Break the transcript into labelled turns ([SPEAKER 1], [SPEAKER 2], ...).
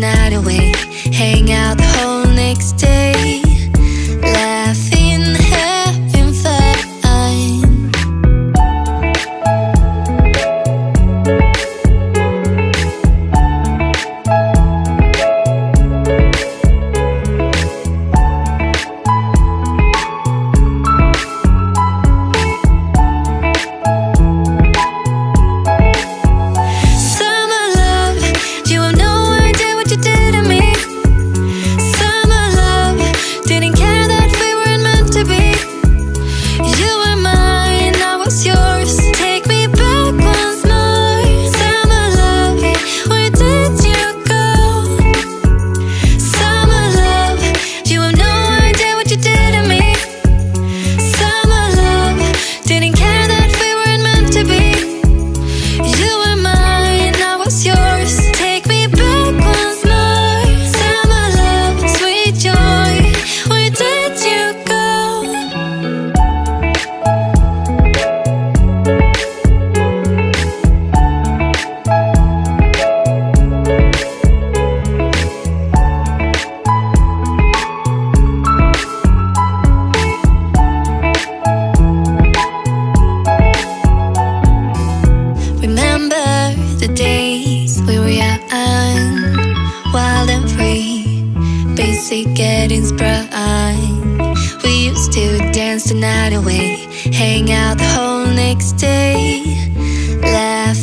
[SPEAKER 1] night away, hang out the whole next day, laughing, having fun. The days we were young, wild and free, basic getting sprung. We used to dance the night away, hang out the whole next day, laugh